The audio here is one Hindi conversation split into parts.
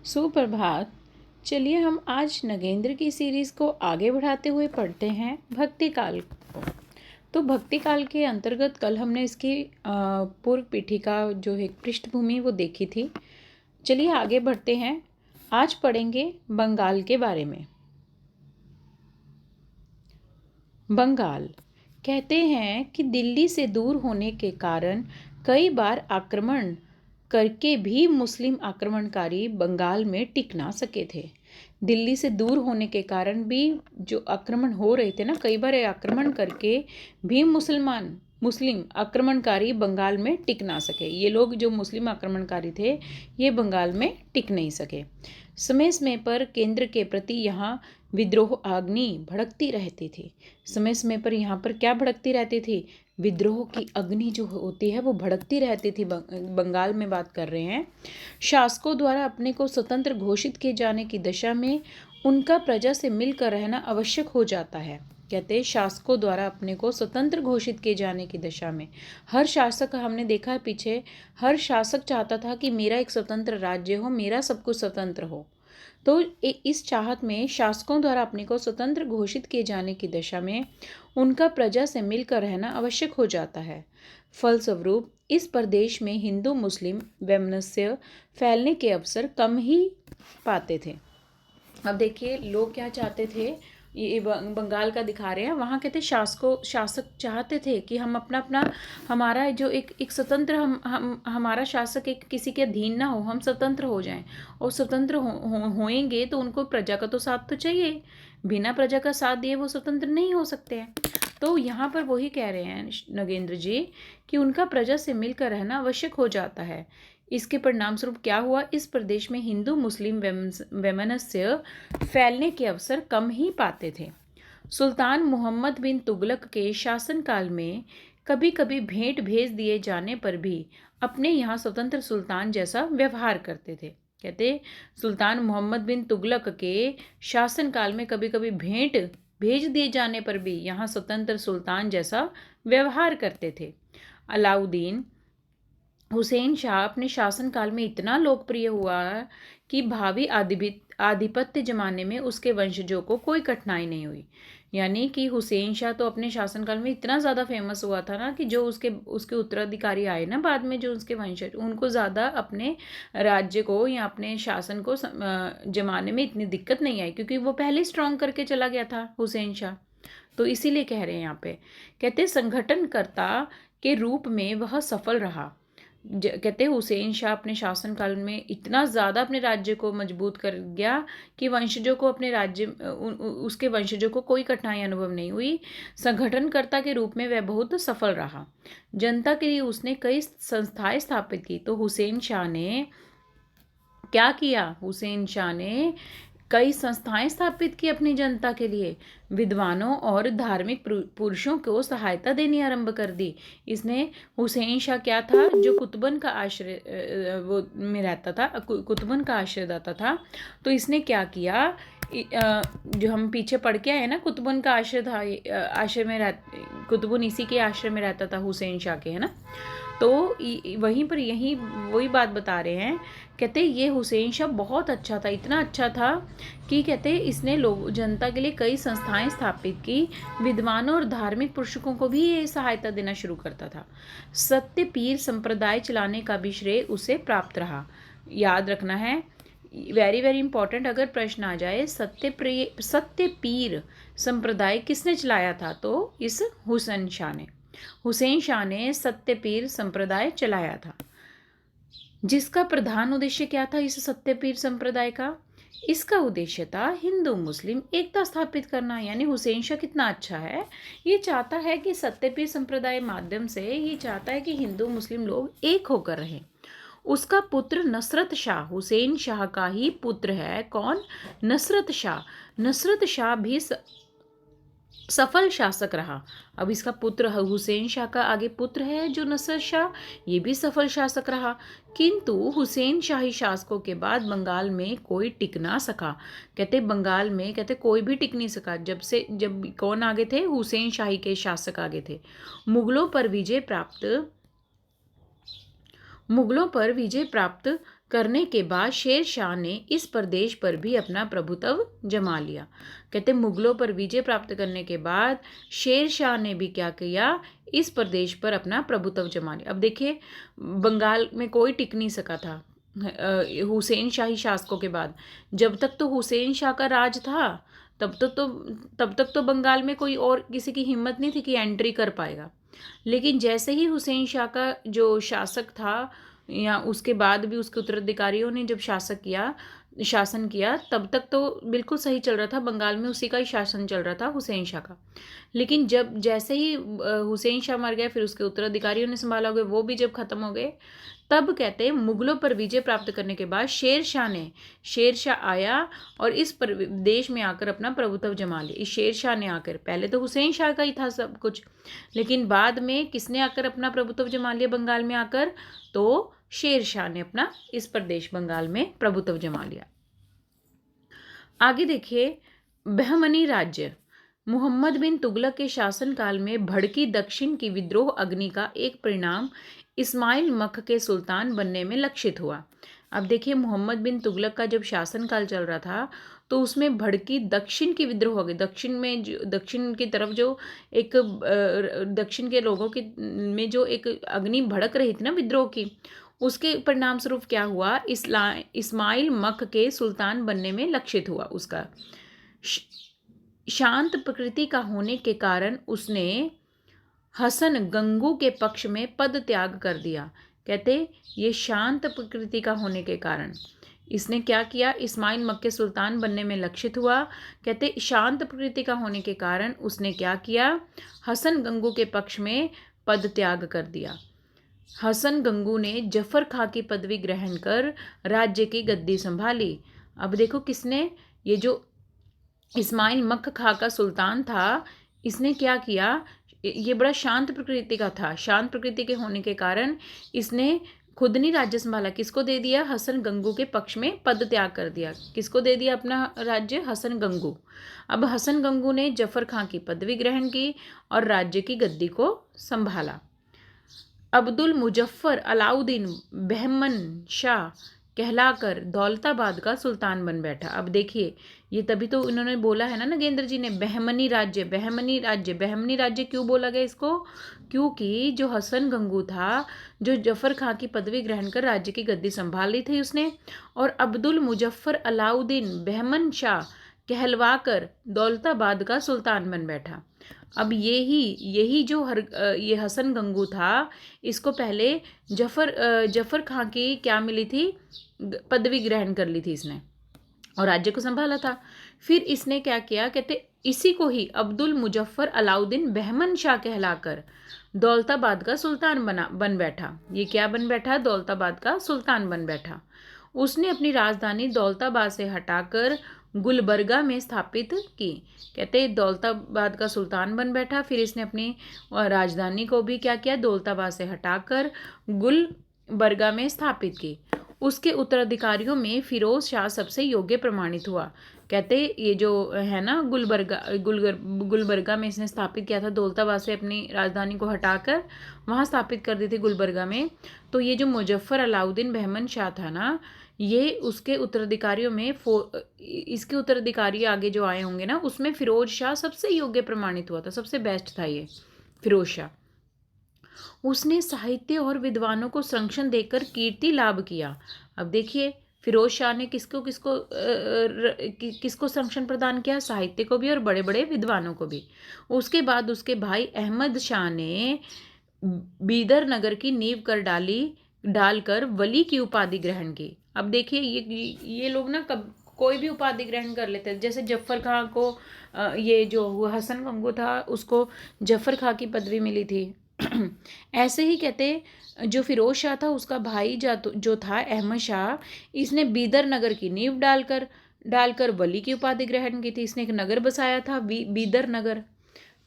सुप्रभात। चलिए हम आज नगेंद्र की सीरीज़ को आगे बढ़ाते हुए पढ़ते हैं भक्ति काल को। तो भक्ति काल के अंतर्गत कल हमने इसकी पूर्व पीठिका जो है पृष्ठभूमि वो देखी थी। चलिए आगे बढ़ते हैं। आज पढ़ेंगे बंगाल के बारे में। बंगाल कहते हैं कि दिल्ली से दूर होने के कारण कई बार आक्रमण करके भी मुस्लिम आक्रमणकारी बंगाल में टिक ना सके थे। दिल्ली से दूर होने के कारण भी जो आक्रमण हो रहे थे ना, कई बार आक्रमण करके भी मुस्लिम आक्रमणकारी बंगाल में टिक ना सके। ये लोग जो मुस्लिम आक्रमणकारी थे ये बंगाल में टिक नहीं सके। समय समय पर केंद्र के प्रति यहाँ विद्रोह अग्नि भड़कती रहती थी। समय समय पर यहाँ पर क्या भड़कती रहती थी? विद्रोह की अग्नि जो होती है वो भड़कती रहती थी। बंगाल में बात कर रहे हैं। शासकों द्वारा अपने को स्वतंत्र घोषित किए जाने की दशा में उनका प्रजा से मिलकर रहना आवश्यक हो जाता है। कहते हैं शासकों द्वारा अपने को स्वतंत्र घोषित किए जाने की दशा में हर शासक, हमने देखा है पीछे, हर शासक चाहता था कि मेरा एक स्वतंत्र राज्य हो, मेरा सब कुछ स्वतंत्र हो। तो इस चाहत में शासकों द्वारा अपने को स्वतंत्र घोषित किए जाने की दशा में उनका प्रजा से मिलकर रहना आवश्यक हो जाता है। फलस्वरूप इस प्रदेश में हिंदू मुस्लिम वैमनस्य फैलने के अवसर कम ही पाते थे। अब देखिए लोग क्या चाहते थे, ये बंगाल का दिखा रहे हैं। वहाँ कहते शासक चाहते थे कि हम अपना हमारा जो एक स्वतंत्र हम हमारा शासक एक किसी के अधीन ना हो, हम स्वतंत्र हो जाएं। और स्वतंत्र होएंगे तो उनको प्रजा का तो साथ तो चाहिए। बिना प्रजा का साथ दिए वो स्वतंत्र नहीं हो सकते हैं। तो यहाँ पर वही कह रहे हैं नगेंद्र जी कि उनका प्रजा से मिलकर रहना आवश्यक हो जाता है। इसके परिणाम स्वरूप क्या हुआ? इस प्रदेश में हिंदू मुस्लिम वैमनस्य फैलने के अवसर कम ही पाते थे। सुल्तान मोहम्मद बिन तुगलक के शासनकाल में कभी कभी भेंट भेज दिए जाने पर भी अपने यहाँ स्वतंत्र सुल्तान जैसा व्यवहार करते थे। कहते सुल्तान मोहम्मद बिन तुगलक के शासनकाल में कभी कभी भेंट भेज दिए जाने पर भी यहाँ स्वतंत्र सुल्तान जैसा व्यवहार करते थे। अलाउद्दीन हुसैन शाह अपने शासनकाल में इतना लोकप्रिय हुआ कि भावी आधिपत्य जमाने में उसके वंशजों को कोई कठिनाई नहीं हुई। यानी कि हुसैन शाह तो अपने शासनकाल में इतना ज़्यादा फेमस हुआ था ना कि जो उसके उत्तराधिकारी आए ना बाद में, जो उसके वंशज, उनको ज़्यादा अपने राज्य को या अपने शासन को जमाने में इतनी दिक्कत नहीं आई, क्योंकि वो पहले स्ट्रॉन्ग करके चला गया था हुसैन शाह। तो इसीलिए कह रहे हैं यहाँ पे, कहते संगठनकर्ता के रूप में वह सफल रहा। कहते हुसैन शाह अपने शासनकाल में इतना ज़्यादा अपने राज्य को मजबूत कर गया कि वंशजों को अपने राज्य उसके वंशजों को कोई कठिनाई अनुभव नहीं हुई। संगठनकर्ता के रूप में वह बहुत सफल रहा। जनता के लिए उसने कई संस्थाएं स्थापित की। तो हुसैन शाह ने क्या किया? हुसैन शाह ने कई संस्थाएं स्थापित की अपनी जनता के लिए। विद्वानों और धार्मिक पुरुषों को सहायता देनी आरंभ कर दी इसने। हुसैन शाह क्या था? जो कुतुबन का आश्रय वो में रहता था, कुतुबन का आश्रयदाता था। तो इसने क्या किया? जो हम पीछे पढ़ के आए ना, कुतुबन का आश्रय था, आश्रय में कुतुबन इसी के आश्रय में रहता था हुसैन शाह के, है ना। तो वहीं पर यही वही बात बता रहे हैं। कहते ये हुसैन शाह बहुत अच्छा था, इतना अच्छा था कि कहते इसने लोग जनता के लिए कई संस्थाएं स्थापित की। विद्वानों और धार्मिक पुरुषों को भी ये सहायता देना शुरू करता था। सत्य पीर संप्रदाय चलाने का भी श्रेय उसे प्राप्त रहा। याद रखना है, वेरी वेरी इंपॉर्टेंट, अगर प्रश्न आ जाए सत्य पीर संप्रदाय किसने चलाया था? तो इस हुसैन शाह ने सत्यपीर संप्रदाय चलाया था। जिसका प्रधान उद्देश्य क्या था इस सत्यपीर संप्रदाय का? इसका उद्देश्य था हिंदू मुस्लिम एकता स्थापित करना। यानी हुसैन शाह कितना अच्छा है, ये चाहता है कि सत्यपीर संप्रदाय माध्यम से ये चाहता है कि हिंदू मुस्लिम लोग एक होकर रहें। उसका पुत्र नसरत शाह, हुसैन शाह का ही पुत्र है। कौन? नसरत शाह। नसरत शाह भी सफल शासक रहा। अब इसका पुत्र हुसैन शाह का आगे पुत्र है जो नसरत शाह, ये भी सफल शासक रहा। किंतु हुसैन शाही शासकों के बाद बंगाल में कोई टिक ना सका। कहते बंगाल में कहते कोई भी टिक नहीं सका। जब कौन आगे थे? हुसैन शाही के शासक आगे थे। मुगलों पर विजय प्राप्त करने के बाद शेर शाह ने इस प्रदेश पर भी अपना प्रभुत्व जमा लिया। कहते मुगलों पर विजय प्राप्त करने के बाद शेर शाह ने भी क्या किया, इस प्रदेश पर अपना प्रभुत्व जमा लिया। अब देखिए बंगाल में कोई टिक नहीं सका था हुसैन शाही शासकों के बाद। जब तक तो हुसैन शाह का राज था तब तक तो बंगाल में कोई और किसी की हिम्मत नहीं थी कि एंट्री कर पाएगा। लेकिन जैसे ही हुसैन शाह का जो शासक था या उसके बाद भी उसके उत्तराधिकारियों ने जब शासन किया तब तक तो बिल्कुल सही चल रहा था, बंगाल में उसी का ही शासन चल रहा था हुसैन शाह का। लेकिन जब जैसे ही हुसैन शाह मर गए, फिर उसके उत्तराधिकारियों ने संभाला हो गए, वो भी जब खत्म हो गए, तब कहते हैं मुगलों पर विजय प्राप्त करने के बाद शेर शाह आया और इस प्रदेश में आकर अपना प्रभुत्व जमा लिया। इस शेर शाह ने आकर, पहले तो हुसैन शाह का ही था सब कुछ, लेकिन बाद में किसने आकर अपना प्रभुत्व जमा लिया बंगाल में आकर, तो शेर शाह ने अपना इस प्रदेश बंगाल में प्रभुत्व जमा लिया। आगे देखिए बहमनी राज्य। मोहम्मद बिन तुगलक के शासनकाल में भड़की दक्षिण की विद्रोह अग्नि का एक परिणाम इस्माइल मख के सुल्तान बनने में लक्षित हुआ। अब देखिए मोहम्मद बिन तुगलक का जब शासनकाल चल रहा था तो उसमें भड़की दक्षिण की विद्रोह हो गई। दक्षिण की तरफ जो एक दक्षिण के लोगों के में जो एक अग्नि भड़क रही थी ना विद्रोह की, उसके परिणाम स्वरूप क्या हुआ, इस्माइल मख के सुल्तान बनने में लक्षित हुआ। उसका शांत प्रकृति का होने के कारण उसने हसन गंगू के पक्ष में पद त्याग कर दिया। कहते ये शांत प्रकृति का होने के कारण इसने क्या किया, इस्माइल मक्के सुल्तान बनने में लक्षित हुआ। कहते शांत प्रकृति का होने के कारण उसने क्या किया, हसन गंगू के पक्ष में पद त्याग कर दिया। हसन गंगू ने जफर खां की पदवी ग्रहण कर राज्य की गद्दी संभाली। अब देखो किसने, ये जो इस्माइल मक्क खां का सुल्तान था, इसने क्या किया, ये बड़ा शांत प्रकृति का था। शांत प्रकृति के होने के कारण इसने खुद नहीं राज्य संभाला, किसको दे दिया, हसन गंगू के पक्ष में पद त्याग कर दिया। किसको दे दिया अपना राज्य, हसन गंगू। अब हसन गंगू ने जफर खां की पदवी ग्रहण की और राज्य की गद्दी को संभाला। अब्दुल मुजफ्फर अलाउद्दीन बहमन शाह कहलाकर दौलताबाद का सुल्तान बन बैठा। अब देखिए ये तभी तो इन्होंने बोला है ना नगेंद्र जी ने, बहमनी राज्य क्यों बोला गया इसको, क्योंकि जो हसन गंगू था, जो जफर खां की पदवी ग्रहण कर राज्य की गद्दी संभाली थी उसने, और अब्दुल मुजफ्फर अलाउद्दीन बहमन शाह कहलवाकर दौलताबाद का सुल्तान बन बैठा। अब यही जो ये हसन गंगू था, इसको पहले जफर खां की क्या मिली थी, पदवी ग्रहण कर ली थी इसने और राज्य को संभाला था। फिर इसने क्या किया, कहते इसी को ही अब्दुल मुजफ्फर अलाउद्दीन बहमन शाह कहलाकर दौलताबाद का सुल्तान बन बैठा। ये क्या बन बैठा, दौलताबाद का सुल्तान बन बैठा। उसने अपनी राजधानी दौलताबाद से हटाकर गुलबर्गा में स्थापित की। कहते दौलताबाद का सुल्तान बन बैठा, फिर इसने अपनी राजधानी को भी क्या किया, दौलताबाद से हटाकर गुलबर्गा में स्थापित की। उसके उत्तराधिकारियों में फिरोज शाह सबसे योग्य प्रमाणित हुआ। कहते ये जो है ना गुलबर्गा में इसने स्थापित किया था, दौलताबाद से अपनी राजधानी को हटाकर वहाँ स्थापित कर दी थी गुलबर्गा में। तो ये जो मुजफ्फर अलाउद्दीन बहमन शाह था ना, ये उसके उत्तराधिकारियों में इसके उत्तराधिकारी आगे जो आए होंगे ना, उसमें फिरोज शाह सबसे योग्य प्रमाणित हुआ था, सबसे बेस्ट था ये फिरोज शाह। उसने साहित्य और विद्वानों को संरक्षण देकर कीर्ति लाभ किया। अब देखिए फिरोज शाह ने किसको संरक्षण प्रदान किया, साहित्य को भी और बड़े बड़े विद्वानों को भी। उसके बाद उसके भाई अहमद शाह ने बीदर नगर की नींव डालकर वली की उपाधि ग्रहण की। अब देखिए ये लोग ना कोई भी उपाधि ग्रहण कर लेते हैं। जैसे जफर खां को ये जो हसन गंगू था उसको जफर खां की पदवी मिली थी। ऐसे ही कहते जो फिरोज शाह था उसका भाई जो था अहमद शाह, इसने बीदर नगर की नींव डालकर वली की उपाधि ग्रहण की थी। इसने एक नगर बसाया था बीदर नगर।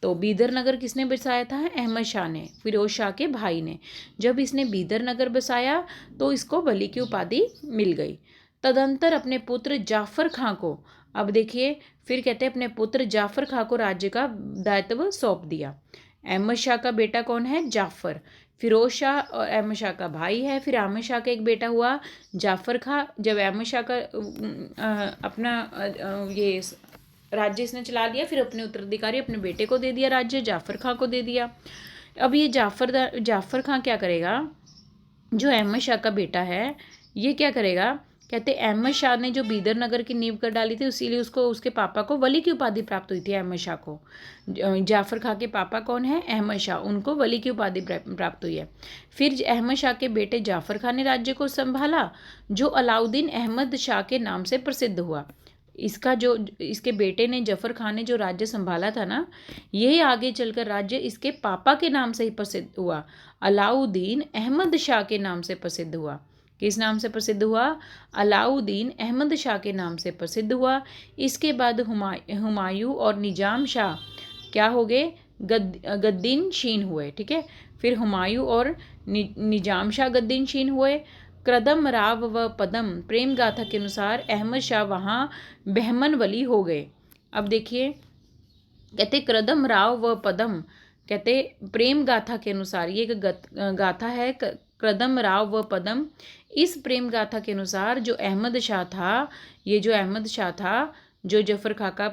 तो बीदर नगर किसने बसाया था, अहमद शाह ने, फिरोज शाह के भाई ने। जब इसने बीदर नगर बसाया तो इसको वली की उपाधि मिल गई। तदंतर अपने पुत्र जाफर खां को, अब देखिए फिर कहते हैं अपने पुत्र जाफर खां को राज्य का दायित्व सौंप दिया। अहमद शाह का बेटा कौन है, जाफर। फिरोज शाह और अहमद शाह का भाई है। फिर अहमद शाह का एक बेटा हुआ जाफ़र खां। जब अहमद शाह का अपना ये राज्य इसने चला लिया, फिर अपने उत्तराधिकारी अपने बेटे को दे दिया राज्य, जाफ़र खां को दे दिया। अब ये जाफ़र खां क्या करेगा, जो अहमद शाह का बेटा है ये क्या करेगा, कहते अहमद शाह ने जो बीदर नगर की नींव कर डाली थी, इसीलिए उसको उसके पापा को वली की उपाधि प्राप्त हुई थी। अहमद शाह को, जाफ़र खां के पापा कौन है, अहमद शाह, उनको वली की उपाधि प्राप्त हुई है। फिर अहमद शाह के बेटे जाफ़र खां ने राज्य को संभाला, जो अलाउद्दीन अहमद शाह के नाम से प्रसिद्ध हुआ। इसके बेटे ने, जफ़र खान ने जो राज्य संभाला था ना, यही आगे चलकर राज्य इसके पापा के नाम से ही प्रसिद्ध हुआ, अलाउद्दीन अहमद शाह के नाम से प्रसिद्ध हुआ। किस नाम से प्रसिद्ध हुआ, अलाउद्दीन अहमद शाह के नाम से प्रसिद्ध हुआ। इसके बाद हुमायूं और निजाम शाह क्या हो गए, गद्दीन शीन हुए। ठीक है, फिर हुमायूं और निजाम शाह गद्दीन शीन हुए। कदम राव व पदम प्रेम गाथा के अनुसार अहमद शाह वहाँ बहमन वली हो गए। अब देखिए, कहते कदम राव व पदम, कहते प्रेम गाथा के अनुसार, ये एक गाथा है, कदम राव व पदम। इस प्रेम गाथा के अनुसार जो अहमद शाह था, ये जो अहमद शाह था, जो जफ़र खां का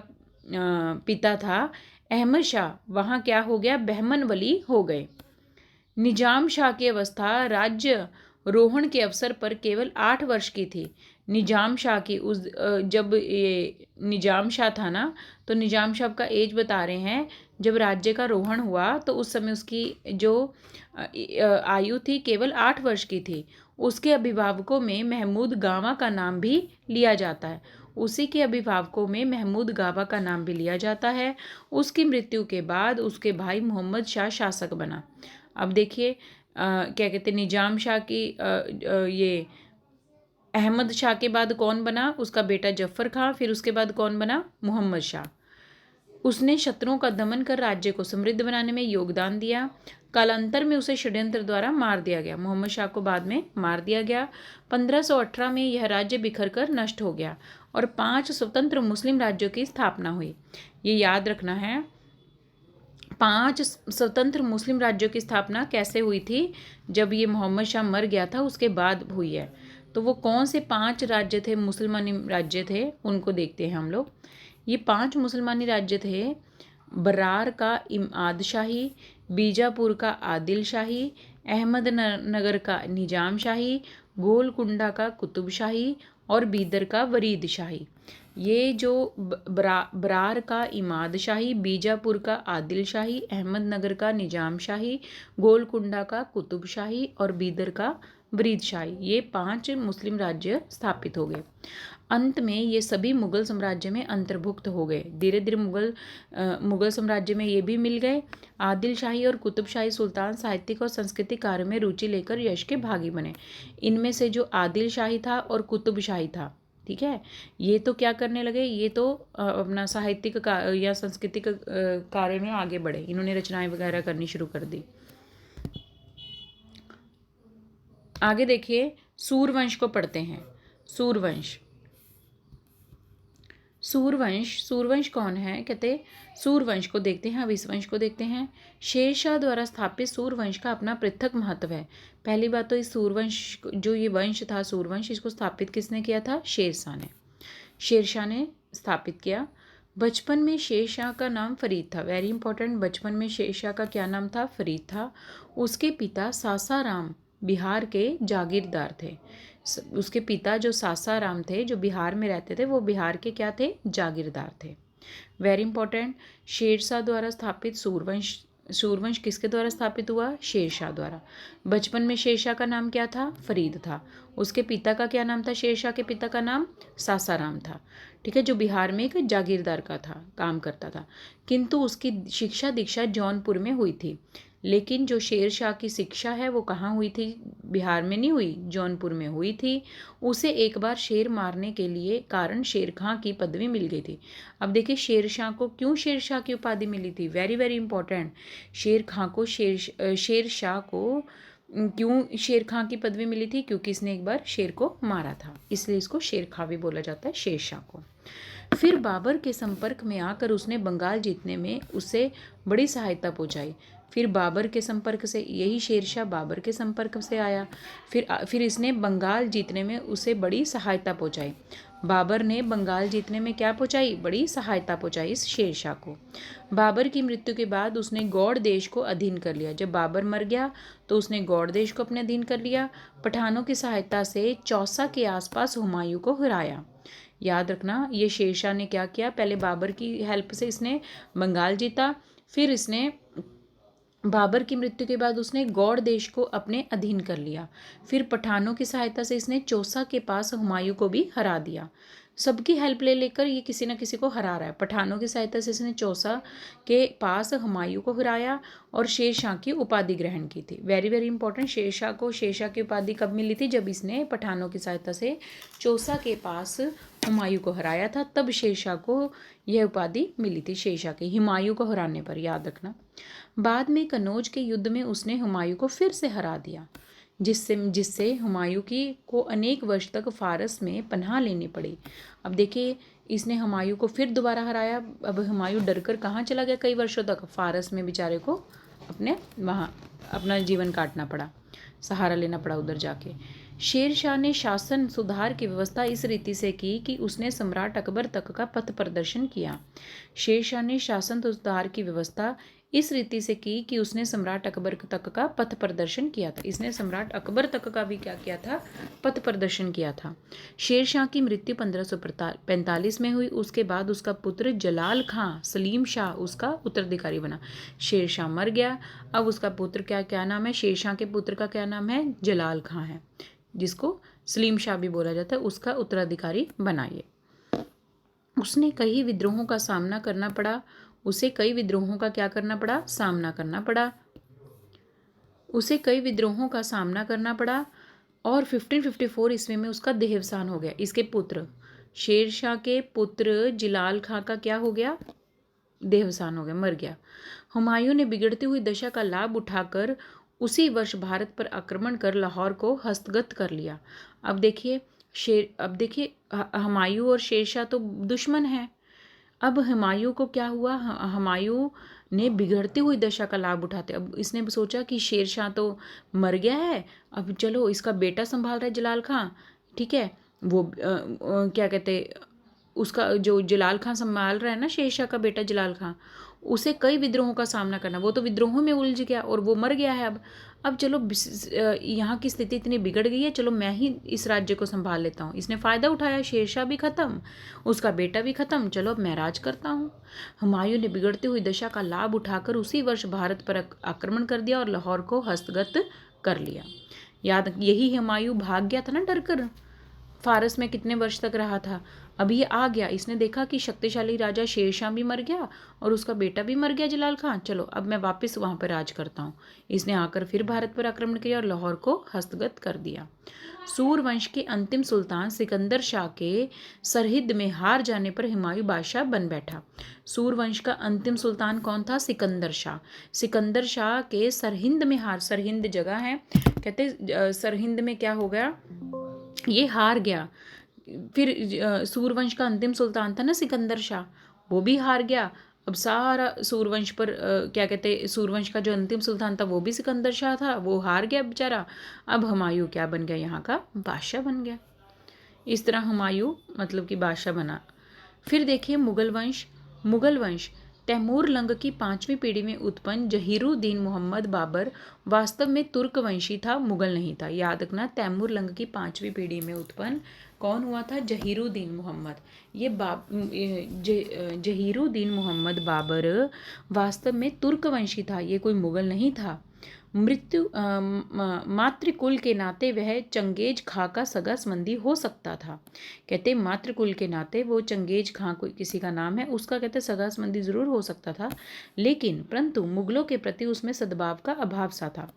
पिता था, अहमद शाह वहाँ क्या हो गया, बहमन वली हो गए। निजाम शाह की अवस्था राज्य रोहण के अवसर पर केवल 8 वर्ष की थी। निजाम शाह की जब ये निजाम शाह था ना, तो निजाम शाह का एज बता रहे हैं, जब राज्य का रोहण हुआ तो उस समय उसकी जो आयु थी केवल 8 वर्ष की थी। उसके अभिभावकों में महमूद गावा का नाम भी लिया जाता है। उसी के अभिभावकों में महमूद गावा का नाम भी लिया जाता है। उसकी मृत्यु के बाद उसके भाई मोहम्मद शाह शासक बना। अब देखिए क्या कहते हैं, निजाम शाह की ये अहमद शाह के बाद कौन बना, उसका बेटा जफ़र खां। फिर उसके बाद कौन बना, मोहम्मद शाह। उसने शत्रुओं का दमन कर राज्य को समृद्ध बनाने में योगदान दिया। कालांतर में उसे षड्यंत्र द्वारा मार दिया गया। मोहम्मद शाह को बाद में मार दिया गया। 1518 में यह राज्य बिखर कर नष्ट हो गया और 5 स्वतंत्र मुस्लिम राज्यों की स्थापना हुई। ये याद रखना है, 5 स्वतंत्र मुस्लिम राज्यों की स्थापना कैसे हुई थी, जब ये मोहम्मद शाह मर गया था उसके बाद हुई है। तो वो कौन से 5 राज्य थे, मुसलमानी राज्य थे, उनको देखते हैं हम लोग। ये 5 मुसलमानी राज्य थे, बरार का इमाद शाही, बीजापुर का आदिल शाही, अहमदनगर का निजाम शाही, गोलकुंडा का कुतुब शाही और बीदर का वरीद शाही। ये जो बरार का इमाद शाही, बीजापुर का आदिल शाही, अहमदनगर का निजाम शाही, गोलकुंडा का कुतुब शाही और बीदर का वरीद शाही, ये 5 मुस्लिम राज्य स्थापित हो गए। अंत में ये सभी मुगल साम्राज्य में अंतर्भुक्त हो गए। धीरे धीरे मुगल साम्राज्य में ये भी मिल गए। आदिल शाही और कुतुब शाही सुल्तान साहित्यिक और सांस्कृतिक कार्य में रुचि लेकर यश के भागी बने। इनमें से जो आदिल शाही था और कुतुब शाही था, ठीक है, ये तो क्या करने लगे, ये तो अपना साहित्यिक या सांस्कृतिक कार्य में आगे बढ़े। इन्होंने रचनाएं वगैरह करनी शुरू कर दी। आगे देखिए, सूरवंश को पढ़ते हैं। सूरवंश सूरवंश कौन है, कहते सूरवंश को देखते हैं। अब इस वंश को देखते हैं। शेरशाह द्वारा स्थापित सूरवंश का अपना पृथक महत्व है। पहली बात तो इस सूरवंश, जो ये वंश था सूरवंश, इसको स्थापित किसने किया था, शेरशाह ने स्थापित किया। बचपन में शेरशाह का नाम फरीद था। वेरी इंपॉर्टेंट, बचपन में शेरशाह का क्या नाम था, फरीद था। उसके पिता सासाराम बिहार के जागीरदार थे। उसके पिता जो सासाराम थे, जो बिहार में रहते थे, वो बिहार के क्या थे, जागीरदार थे। वेरी इंपॉर्टेंट, शेरशाह द्वारा स्थापित सूरवंश किसके द्वारा स्थापित हुआ, शेरशाह द्वारा। बचपन में शेरशाह का नाम क्या था, फरीद था। उसके पिता का क्या नाम था, शेरशाह के पिता का नाम सासाराम था। ठीक है, जो बिहार में एक जागीरदार का था, काम करता था। किंतु उसकी शिक्षा दीक्षा जौनपुर में हुई थी। लेकिन जो शेरशाह की शिक्षा है वो कहाँ हुई थी, बिहार में नहीं हुई, जौनपुर में हुई थी। उसे एक बार शेर मारने के लिए कारण शेर खां की पदवी मिल गई थी। अब देखिए, शेरशाह को क्यों शेरशाह की उपाधि मिली थी, वेरी वेरी इंपॉर्टेंट। शेरशाह को क्यों शेर खां की पदवी मिली थी? क्योंकि इसने एक बार शेर को मारा था, इसलिए इसको शेर खां भी बोला जाता है, शेरशाह को। फिर बाबर के संपर्क में आकर उसने बंगाल जीतने में उसे बड़ी सहायता पहुंचाई। फिर बाबर के संपर्क से, यही शेरशाह बाबर के संपर्क से आया, फिर इसने बंगाल जीतने में उसे बड़ी सहायता पहुंचाई। बाबर ने बंगाल जीतने में क्या पहुंचाई? बड़ी सहायता पहुंचाई इस शेरशाह को। बाबर की मृत्यु के बाद उसने गौड़ देश को अधीन कर लिया। जब बाबर मर गया तो उसने गौड़ देश को अपने अधीन कर लिया। पठानों की सहायता से चौसा के आसपास हुमायूं को हराया। याद रखना, ये शेरशाह ने क्या किया? पहले बाबर की हेल्प से इसने बंगाल जीता, फिर इसने बाबर की मृत्यु के बाद उसने गौड़ देश को अपने अधीन कर लिया, फिर पठानों की सहायता से इसने चौसा के पास हुमायूं को भी हरा दिया। सबकी हेल्प ले लेकर ये किसी न किसी को हरा रहा है। पठानों की सहायता से इसने चौसा के पास हुमायूं को हराया और शेरशाह की उपाधि ग्रहण की थी। वेरी वेरी इंपॉर्टेंट, शेरशाह को शेरशाह की उपाधि कब मिली थी? जब इसने पठानों की सहायता से चौसा के पास हुमायूं को हराया था, तब शेरशाह को यह उपाधि मिली थी, शेरशाह के हुमायूं को हराने पर, याद रखना। बाद में कन्नौज के युद्ध में उसने हुमायूं को फिर से हरा दिया, जिससे जिससे हुमायूं की को अनेक वर्ष तक फारस में पनाह लेनी पड़ी। अब देखिए, इसने हुमायूं को फिर दोबारा हराया। अब हुमायूं डरकर कहाँ चला गया? कई वर्षों तक फारस में बेचारे को अपने वहाँ अपना जीवन काटना पड़ा, सहारा लेना पड़ा उधर जाके। शेरशाह ने शासन सुधार की व्यवस्था इस रीति से की कि उसने सम्राट अकबर तक का पथ प्रदर्शन किया। शेरशाह ने शासन सुधार की व्यवस्था इस रीति से की कि उसने सम्राट अकबर तक का पथ प्रदर्शन किया था। इसने सम्राट अकबर तक का भी क्या किया था? पथ प्रदर्शन किया था। शेरशाह की मृत्यु 1545 में हुई। उसके बाद उसका पुत्र जलाल खां सलीम शाह उसका उत्तराधिकारी बना। शेरशाह मर गया, अब उसका पुत्र क्या क्या नाम है? शेरशाह के पुत्र का क्या नाम है? जलाल खां है, जिसको सलीम शाह भी बोला जाता है, उसका उत्तराधिकारी बनाइए। उसने कई विद्रोहों का सामना करना पड़ा, उसे कई विद्रोहों का क्या करना पड़ा? सामना करना पड़ा, उसे कई विद्रोहों का सामना करना पड़ा और 1554 ईस्वी में उसका देहावसान हो गया। इसके पुत्र शेरशाह के पुत्र जलाल खां का क्या हो गया? देहावसान हो गया, मर गया। हुमायूं ने बिगड़ती हुई दशा का लाभ उठाकर उसी वर्ष भारत पर आक्रमण कर लाहौर को हस्तगत कर लिया। अब देखिए हुमायूं और शेरशाह तो दुश्मन हैं। अब हुमायूं को क्या हुआ? हुमायूं ने बिगड़ती हुई दशा का लाभ उठाते, अब इसने सोचा कि शेरशाह तो मर गया है, अब चलो इसका बेटा संभाल रहा है जलाल खां, ठीक है, वो क्या कहते, उसका जो जलाल खां संभाल रहा है ना, शेरशाह का बेटा जलाल खां, उसे कई विद्रोहों का सामना करना, वो तो विद्रोहों में उलझ गया और वो मर गया है। अब चलो यहाँ की स्थिति इतनी बिगड़ गई है, चलो मैं ही इस राज्य को संभाल लेता हूँ। इसने फ़ायदा उठाया, शेरशाह भी ख़त्म, उसका बेटा भी ख़त्म, चलो अब मैं राज करता हूँ। हुमायूं ने बिगड़ती हुई दशा का लाभ उठाकर उसी वर्ष भारत पर आक्रमण कर दिया और लाहौर को हस्तगत कर लिया। याद, यही हुमायूं भाग गया था ना डर कर, फारस में कितने वर्ष तक रहा था। अब ये आ गया, इसने देखा कि शक्तिशाली राजा शेरशाह भी मर गया और उसका बेटा भी मर गया जलाल खां, चलो अब मैं वापस वहाँ पर राज करता हूँ। इसने आकर फिर भारत पर आक्रमण किया और लाहौर को हस्तगत कर दिया। सूर वंश के अंतिम सुल्तान सिकंदर शाह के सरहिंद में हार जाने पर हुमायूं बादशाह बन बैठा। सूर वंश का अंतिम सुल्तान कौन था? सिकंदर शाह। सिकंदर शाह के सरहिंद में हार, सरहिंद जगह है, कहते सरहिंद में क्या हो गया? ये हार गया। फिर सूरवंश का अंतिम सुल्तान था ना सिकंदर शाह, वो भी हार गया। अब सारा सूरवंश पर क्या कहते, सूरवंश का जो अंतिम सुल्तान था वो भी सिकंदर शाह था, वो हार गया बेचारा। अब हुमायूं क्या बन गया? यहाँ का बादशाह बन गया। इस तरह हुमायूं मतलब कि बादशाह बना। फिर देखिए मुगल वंश तैमूर लंग की 5वीं पीढ़ी में उत्पन्न जहीरुद्दीन मोहम्मद बाबर वास्तव में तुर्क वंशी था, मुगल नहीं था। याद रखना, तैमूर लंग की 5वीं पीढ़ी में उत्पन्न कौन हुआ था? जहीरुद्दीन मोहम्मद। जहीरुद्दीन मोहम्मद बाबर वास्तव में तुर्क वंशी था, ये कोई मुगल नहीं था। मातृकुल के नाते वह चंगेज खां का सगा संबंधी हो सकता था। कहते मातृकुल के नाते वो चंगेज खां कोई किसी का नाम है, उसका कहते सगा संबंधी जरूर हो सकता था, लेकिन परंतु मुगलों के प्रति उसमें सद्भाव का अभाव सा था।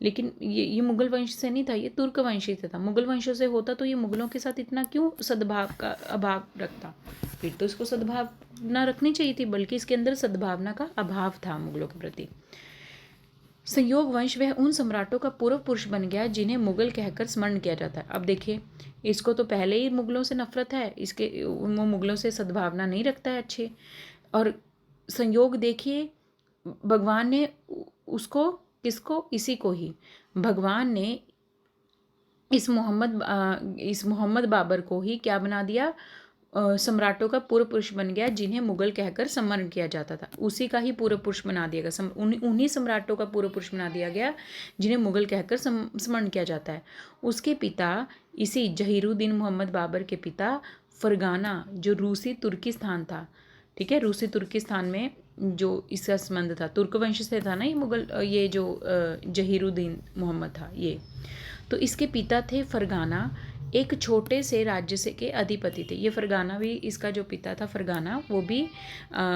लेकिन ये मुगल वंश से नहीं था, ये तुर्क वंशी से था। मुगल वंशों से होता तो ये मुगलों के साथ इतना क्यों सद्भाव का अभाव रखता? फिर तो इसको सद्भावना रखनी चाहिए थी, बल्कि इसके अंदर सद्भावना का अभाव था मुगलों के प्रति। संयोग वंश वह उन सम्राटों का पूर्व पुरुष बन गया जिन्हें मुगल कहकर स्मरण किया जाता है। अब देखिए, इसको तो पहले ही मुगलों से नफरत है, इसके वो मुगलों से सद्भावना नहीं रखता है अच्छे। और संयोग देखिए, भगवान ने उसको, किसको, इसी को ही भगवान ने इस मोहम्मद बाबर को ही क्या बना दिया, सम्राटों का पूर्व पुरुष बन गया जिन्हें मुगल कहकर स्मरण किया जाता था। उसी का ही पूर्व पुरुष बना दिया गया, उन्हीं सम्राटों का पूर्व पुरुष बना दिया गया जिन्हें मुगल कहकर स्मरण किया जाता है। उसके पिता, इसी जहीरुद्दीन मोहम्मद बाबर के पिता फरगाना, जो रूसी तुर्किस्तान था, ठीक है, रूसी तुर्किस्तान में जो इसका संबंध था, तुर्क वंश से था ना ये मुगल, ये जो जहीरुद्दीन मोहम्मद था ये, तो इसके पिता थे फरगाना, एक छोटे से राज्य से के अधिपति थे। ये फरगाना भी, इसका जो पिता था फरगाना, वो भी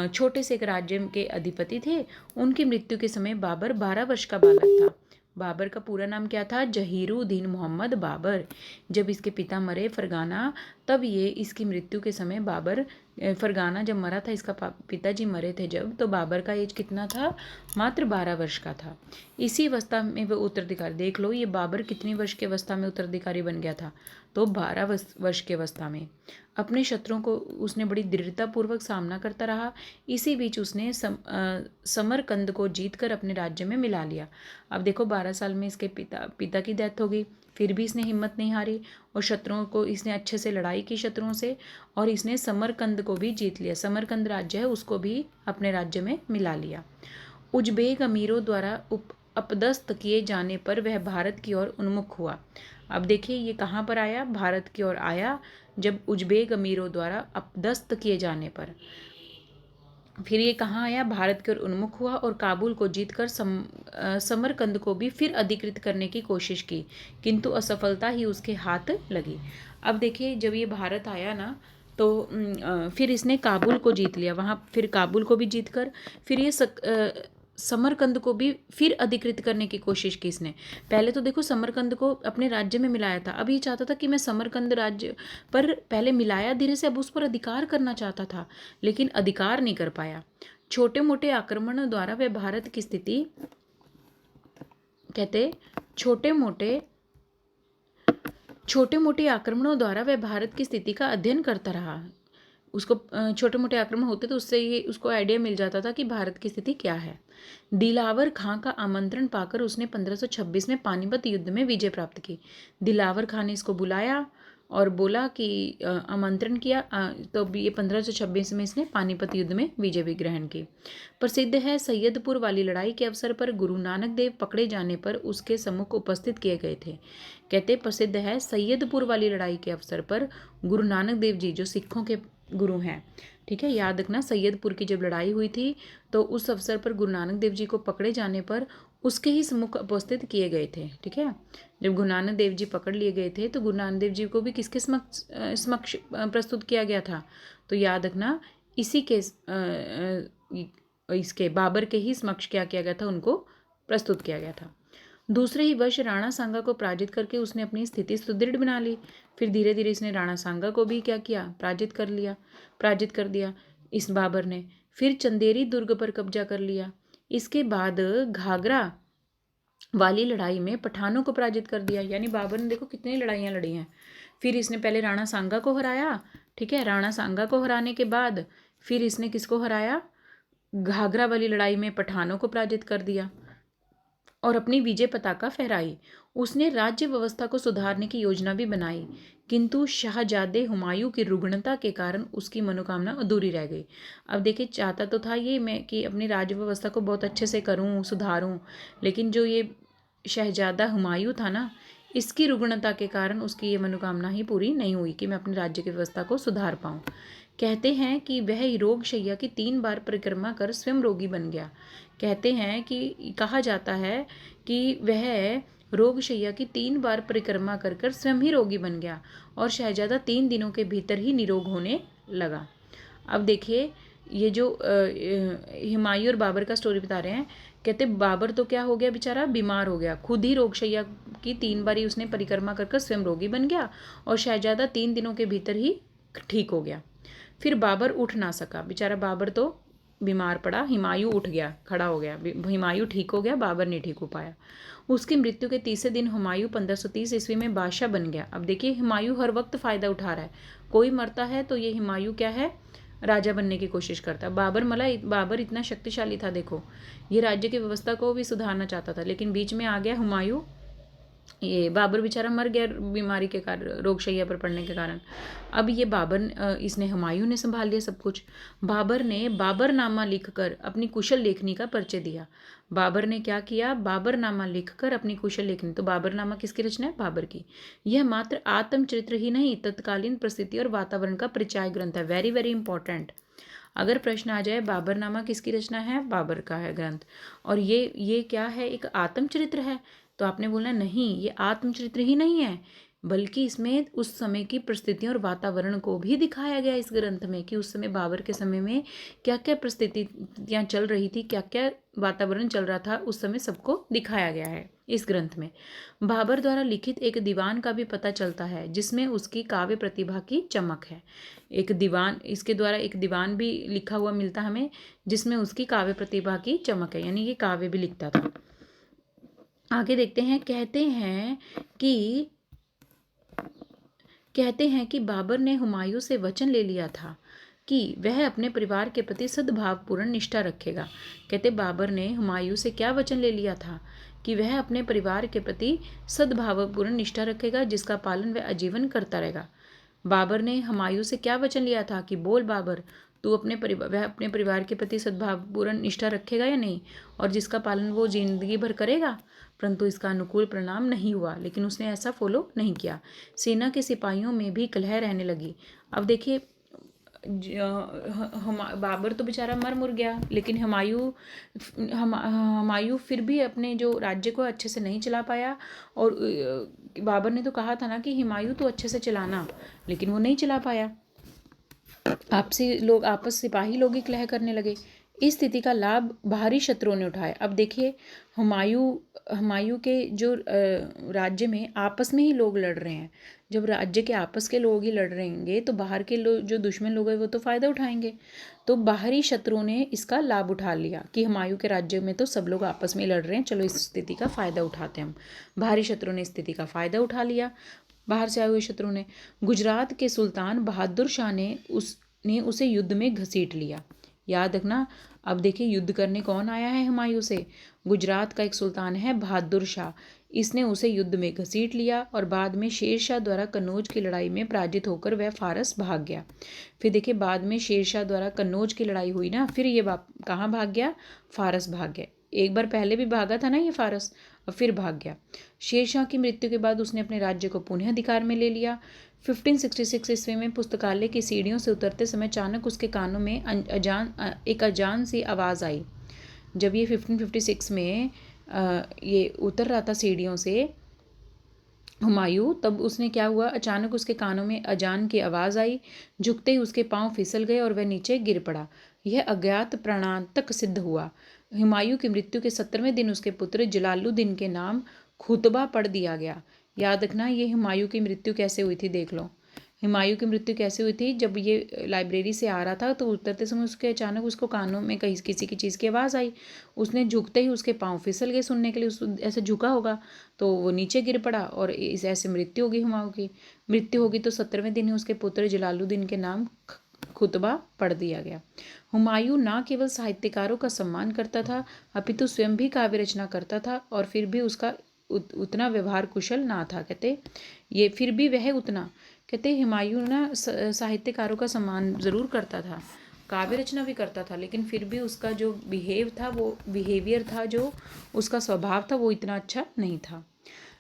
छोटे से एक राज्य के अधिपति थे। उनकी मृत्यु के समय बाबर 12 वर्ष का बालक था। बाबर का पूरा नाम क्या था? जहीरुद्दीन मोहम्मद बाबर। जब इसके पिता मरे फरगाना, तब ये इसकी मृत्यु के समय बाबर, फरगाना जब मरा था, इसका पिताजी मरे थे जब, तो बाबर का एज कितना था? मात्र 12 वर्ष का था। इसी अवस्था में वह उत्तराधिकारी, देख लो ये बाबर कितनी वर्ष की अवस्था में उत्तराधिकारी बन गया था, तो 12 वर्ष की अवस्था में। अपने शत्रुओं को उसने बड़ी दृढ़तापूर्वक सामना करता रहा। इसी बीच उसने समरकंद को जीतकर अपने राज्य में मिला लिया। अब देखो 12 साल में इसके पिता की डेथ हो गई, फिर भी इसने हिम्मत नहीं हारी और शत्रुओं को इसने अच्छे से लड़ाई की शत्रुओं से, और इसने समरकंद को भी जीत लिया। समरकंद राज्य है उसको भी अपने राज्य में मिला लिया। उज्बेक अमीरों द्वारा अपदस्थ किए जाने पर वह भारत की ओर उन्मुख हुआ। अब देखिए ये कहाँ पर आया? भारत की ओर आया जब उज्बेक अमीरों द्वारा अपदस्थ किए जाने पर। फिर ये कहाँ आया? भारत की ओर उन्मुख हुआ और काबुल को जीतकर समरकंद को भी फिर अधिकृत करने की कोशिश की, किंतु असफलता ही उसके हाथ लगी। अब देखिए जब ये भारत आया ना, तो फिर इसने काबुल को जीत लिया, वहाँ फिर काबुल को भी जीतकर फिर ये समरकंद को भी फिर अधिकृत करने की कोशिश की इसने। पहले तो देखो समरकंद को अपने राज्य में मिलाया था, अब ये चाहता था कि मैं समरकंद राज्य पर पहले मिलाया धीरे से, अब उस पर अधिकार करना चाहता था, लेकिन अधिकार नहीं कर पाया। छोटे मोटे आक्रमणों द्वारा वह भारत की स्थिति, कहते छोटे मोटे आक्रमणों द्वारा वह भारत की स्थिति का अध्ययन करता रहा। उसको छोटे मोटे आक्रमण होते तो उससे ये उसको आइडिया मिल जाता था कि भारत की स्थिति क्या है। दिलावर खां का आमंत्रण पाकर उसने 1526 में पानीपत युद्ध में विजय प्राप्त की। दिलावर खां ने इसको बुलाया और बोला कि आमंत्रण किया, तो ये 1526 में इसने पानीपत युद्ध में विजय भी ग्रहण की। प्रसिद्ध है सैयदपुर वाली लड़ाई के अवसर पर गुरु नानक देव पकड़े जाने पर उसके सम्मुख उपस्थित किए गए थे। कहते प्रसिद्ध है सैयदपुर वाली लड़ाई के अवसर पर गुरु नानक देव जी जो सिखों के गुरु हैं, ठीक है, याद रखना, सैयदपुर की जब लड़ाई हुई थी तो उस अवसर पर गुरु नानक देव जी को पकड़े जाने पर उसके ही सम्मुख उपस्थित किए गए थे। ठीक है, जब गुरु नानक देव जी पकड़ लिए गए थे तो गुरु नानक देव जी को भी किसके समक्ष प्रस्तुत किया गया था? तो याद रखना इसी के इसके बाबर के ही समक्ष क्या किया गया था? उनको प्रस्तुत किया गया था। दूसरे ही वर्ष राणा सांगा को पराजित करके उसने अपनी स्थिति सुदृढ़ बना ली। फिर धीरे धीरे इसने राणा सांगा को भी क्या किया? पराजित कर दिया इस बाबर ने। फिर चंदेरी दुर्ग पर कब्जा कर लिया। इसके बाद घाघरा वाली लड़ाई में पठानों को पराजित कर दिया। यानी बाबर ने देखो कितनी लड़ाइयाँ लड़ी हैं। फिर इसने पहले राणा सांगा को हराया, ठीक है, राणा सांगा को हराने के बाद फिर इसने किसको हराया? घाघरा वाली लड़ाई में पठानों को पराजित कर दिया और अपनी विजय पताका फहराई। उसने राज्य व्यवस्था को सुधारने की योजना भी बनाई, किंतु शाहजादे हुमायूं की रुग्णता के कारण उसकी मनोकामना अधूरी रह गई। अब देखिए चाहता तो था ये मैं कि अपनी राज्य व्यवस्था को बहुत अच्छे से करूं, सुधारूं, लेकिन जो ये शहजादा हुमायूं था ना, इसकी रुग्णता के कारण उसकी ये मनोकामना ही पूरी नहीं हुई कि मैं अपने राज्य की व्यवस्था को सुधार पाऊँ। कहते हैं कि वह रोग शैया की 3 बार परिक्रमा कर स्वयं रोगी बन गया। कहते हैं कि कहा जाता है कि वह रोग शैया की 3 बार परिक्रमा कर कर स्वयं ही रोगी बन गया और शहजादा 3 दिनों के भीतर ही निरोग होने लगा। अब देखिए ये जो हुमायूं और बाबर का स्टोरी बता रहे हैं, कहते बाबर तो क्या हो गया बेचारा? बीमार हो गया, खुद ही रोग शैया की 3 बार उसने परिक्रमा कर कर स्वयं रोगी बन गया और शहजादा 3 दिनों के भीतर ही ठीक हो गया। फिर बाबर उठ ना सका, बेचारा बाबर तो बीमार पड़ा, हुमायूं उठ गया, खड़ा हो गया, हुमायूं ठीक हो गया, बाबर नहीं ठीक हो पाया। उसकी मृत्यु के तीसरे दिन हुमायूं 1530 ईस्वी में बादशाह बन गया। अब देखिए हुमायूं हर वक्त फ़ायदा उठा रहा है, कोई मरता है तो ये हुमायूं क्या है, राजा बनने की कोशिश करता। बाबर इतना शक्तिशाली था, देखो ये राज्य की व्यवस्था को भी सुधारना चाहता था, लेकिन बीच में आ गया हुमायूं, ये बाबर बेचारा मर गया बीमारी के कारण, रोगशैया पर पड़ने के कारण। अब ये इसने हुमायूं ने संभाल लिया सब कुछ। बाबर ने बाबरनामा लिखकर अपनी कुशल लेखनी का परिचय दिया। बाबर ने क्या किया, बाबरनामा लिखकर अपनी कुशल लेखनी, तो बाबरनामा किसकी रचना है, बाबर की। यह मात्र आत्मचरित्र ही नहीं, तत्कालीन परिस्थिति और वातावरण का परिचय ग्रंथ है। Very very important. अगर प्रश्न आ जाए बाबरनामा किसकी रचना है, बाबर का है ग्रंथ, और ये क्या है, एक आत्मचरित्र है, तो आपने बोलना नहीं, ये आत्मचरित्र ही नहीं है, बल्कि इसमें उस समय की परिस्थितियों और वातावरण को भी दिखाया गया इस ग्रंथ में, कि उस समय बाबर के समय में क्या क्या परिस्थितियाँ चल रही थी, क्या क्या वातावरण चल रहा था उस समय, सबको दिखाया गया है इस ग्रंथ में। बाबर द्वारा लिखित एक दीवान का भी पता चलता है, जिसमें उसकी काव्य प्रतिभा की चमक है। एक दीवान, इसके द्वारा एक दीवान भी लिखा हुआ मिलता हमें, जिसमें उसकी काव्य प्रतिभा की चमक है, यानी ये काव्य भी लिखता था। आगे देखते हैं, कहते हैं कि बाबर ने हुमायूं से वचन ले लिया था कि वह अपने परिवार के प्रति सद्भावपूर्ण निष्ठा रखेगा। कहते बाबर ने हुमायूं से क्या वचन ले लिया था, कि वह अपने परिवार के प्रति सद्भावपूर्ण निष्ठा रखेगा, जिसका पालन वह आजीवन करता रहेगा। बाबर ने हुमायूं से क्या वचन लिया था, कि बोल बाबर, तू वह अपने परिवार के प्रति सद्भावपूर्ण निष्ठा रखेगा या नहीं, और जिसका पालन वो जिंदगी भर करेगा। परंतु इसका अनुकूल परिणाम नहीं हुआ, लेकिन उसने ऐसा फॉलो नहीं किया। सेना के सिपाहियों में भी कलह रहने लगी। अब देखिए बाबर तो बेचारा मर गया, लेकिन हुमायूं फिर भी अपने जो राज्य को अच्छे से नहीं चला पाया। और बाबर ने तो कहा था ना कि हुमायूं तो अच्छे से चलाना, लेकिन वो नहीं चला पाया। आपस सिपाही लोग ही कलह करने लगे। इस स्थिति का लाभ बाहरी शत्रुओं ने उठाया। अब देखिए हुमायूं के जो राज्य में आपस में ही लोग लड़ रहे हैं, जब राज्य के आपस के लोग ही लड़ रहेंगे तो बाहर के लोग, जो दुश्मन लोग हैं, वो तो फ़ायदा उठाएंगे। तो बाहरी शत्रुओं ने इसका लाभ उठा लिया कि हुमायूं के राज्य में तो सब लोग आपस में लड़ रहे हैं, चलो इस स्थिति का फ़ायदा उठाते हैं हम। बाहरी शत्रुओं ने स्थिति का फ़ायदा उठा लिया, बाहर से आए हुए शत्रुओं ने। गुजरात के सुल्तान बहादुर शाह ने उसे युद्ध में घसीट लिया। याद रखना, अब देखिए युद्ध करने कौन आया है हुमायूं से, गुजरात का एक सुल्तान है बहादुर शाह। इसने उसे युद्ध में घसीट लिया और बाद में शेरशाह द्वारा कन्नौज की लड़ाई में पराजित होकर वह फारस भाग गया। फिर देखिए बाद में शेरशाह द्वारा कन्नौज की लड़ाई हुई ना, फिर ये कहाँ भाग गया, फारस भाग गया। एक बार पहले भी भागा था ना ये फारस, और फिर भाग गया। शेरशाह की मृत्यु के बाद उसने अपने राज्य को पुनः अधिकार में ले लिया। 1566 ईस्वी में पुस्तकालय की सीढ़ियों से उतरते समय अचानक उसके कानों में एक अजान सी आवाज़ आई। जब ये 1556 में ये उतर रहा था सीढ़ियों से हुमायूं, तब उसने क्या हुआ, अचानक उसके कानों में अजान की आवाज़ आई। झुकते ही उसके पांव फिसल गए और वह नीचे गिर पड़ा। यह अज्ञात प्राणांतक सिद्ध हुआ। हुमायूं की मृत्यु के 17वें दिन उसके पुत्र जलालुद्दीन के नाम खुतबा पढ़ दिया गया। याद रखना, ये हुमायूं की मृत्यु कैसे हुई थी, देख लो। हुमायूं की मृत्यु कैसे हुई थी, जब ये लाइब्रेरी से आ रहा था तो उतरते समय उसके अचानक उसको कानों में कहीं किसी की चीज़ की आवाज़ आई। उसने झुकते ही उसके पाँव फिसल गए सुनने के लिए, उस ऐसे झुका होगा तो वो नीचे गिर पड़ा और इस ऐसे मृत्यु होगी। हुमायूं की मृत्यु होगी तो 17वें दिन ही उसके पुत्र जलालुद्दीन के नाम खुतबा पढ़ दिया गया। हुमायूं न केवल साहित्यकारों का सम्मान करता था, अपितु स्वयं भी काव्य रचना करता था, और फिर भी उसका उतना व्यवहार कुशल ना था। कहते ये फिर भी वह उतना, कहते हुमायूं ना साहित्यकारों का सम्मान ज़रूर करता था, काव्य रचना भी करता था, लेकिन फिर भी उसका जो बिहेवियर था, जो उसका स्वभाव था, वो इतना अच्छा नहीं था।